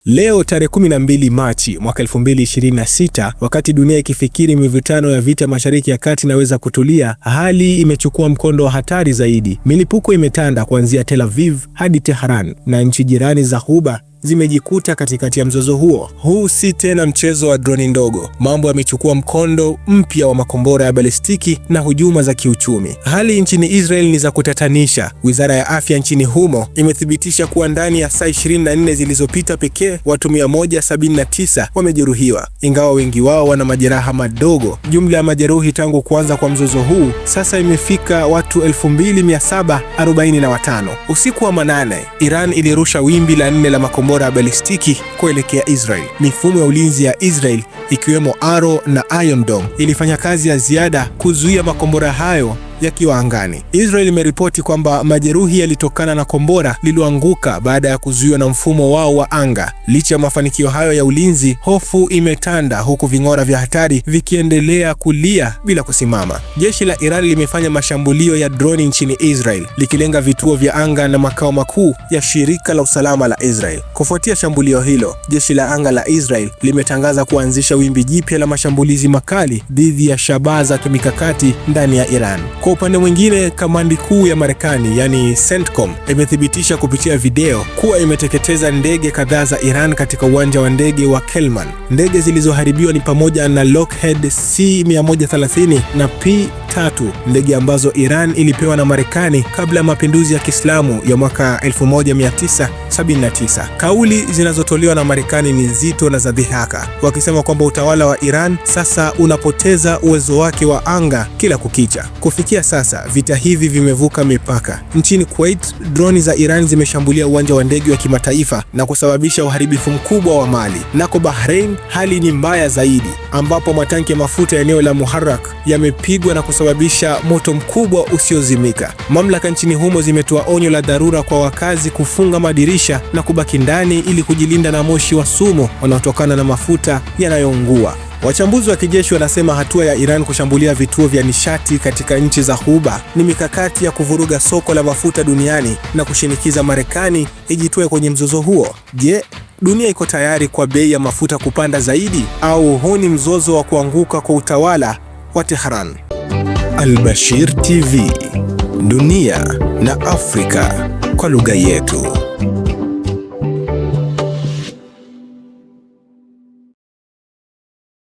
Leo tarehe 12 Machi mwaka 2026, wakati dunia ikifikiri mivutano ya vita Mashariki ya Kati inaweza kutulia, hali imechukua mkondo wa hatari zaidi. Milipuko imetanda kuanzia Tel Aviv hadi Tehran, na nchi jirani za Ghuba zimejikuta katikati ya mzozo huo. Huu si tena mchezo wa droni ndogo. Mambo yamechukua mkondo mpya wa makombora ya balistiki na hujuma za kiuchumi. Hali nchini Israel ni za kutatanisha. Wizara ya afya nchini humo imethibitisha kuwa ndani ya saa 24 zilizopita pekee watu 179 wamejeruhiwa, ingawa wengi wao wana majeraha madogo. Jumla ya majeruhi tangu kuanza kwa mzozo huu sasa imefika watu 2745. Usiku wa manane, Iran ilirusha wimbi la 4 la makombora ya balistiki kuelekea Israel. Mifumo ya ulinzi ya Israel ikiwemo Arrow na Iron Dome ilifanya kazi ya ziada kuzuia makombora hayo yakiwa angani. Israel imeripoti kwamba majeruhi yalitokana na kombora lililoanguka baada ya kuzuiwa na mfumo wao wa anga. Licha ya mafanikio hayo ya ulinzi, hofu imetanda huku ving'ora vya hatari vikiendelea kulia bila kusimama. Jeshi la Iran limefanya mashambulio ya droni nchini Israel, likilenga vituo vya anga na makao makuu ya shirika la usalama la Israel. Kufuatia shambulio hilo, jeshi la anga la Israel limetangaza kuanzisha wimbi jipya la mashambulizi makali dhidi ya shabaha za kimikakati ndani ya Iran. Kwa upande mwingine, kamandi kuu ya Marekani yani CENTCOM imethibitisha kupitia video kuwa imeteketeza ndege kadhaa za Iran katika uwanja wa ndege wa Kelman. Ndege zilizoharibiwa ni pamoja na Lockheed C-130 na P-3, ndege ambazo Iran ilipewa na Marekani kabla ya mapinduzi ya Kiislamu ya mwaka 1979. Kauli zinazotolewa na Marekani ni nzito na za dhihaka, wakisema kwamba utawala wa Iran sasa unapoteza uwezo wake wa anga kila kukicha. Kufikia sasa, vita hivi vimevuka mipaka. Nchini Kuwait, droni za Iran zimeshambulia uwanja wa ndege wa kimataifa na kusababisha uharibifu mkubwa wa mali. Nako Bahrain, hali ni mbaya zaidi, ambapo matanki ya mafuta ya eneo la Muharrak yamepigwa na kusababisha moto mkubwa usiozimika. Mamlaka nchini humo zimetoa onyo la dharura kwa wakazi kufunga madirisha na kubaki ndani ili kujilinda na moshi wa sumu unaotokana na mafuta yanayoungua. Wachambuzi wa kijeshi wanasema hatua ya Iran kushambulia vituo vya nishati katika nchi za Ghuba ni mikakati ya kuvuruga soko la mafuta duniani na kushinikiza Marekani ijitoe kwenye mzozo huo. Je, dunia iko tayari kwa bei ya mafuta kupanda zaidi, au huu ni mzozo wa kuanguka kwa utawala wa Tehran? Al-Bashir TV, dunia na Afrika kwa lugha yetu.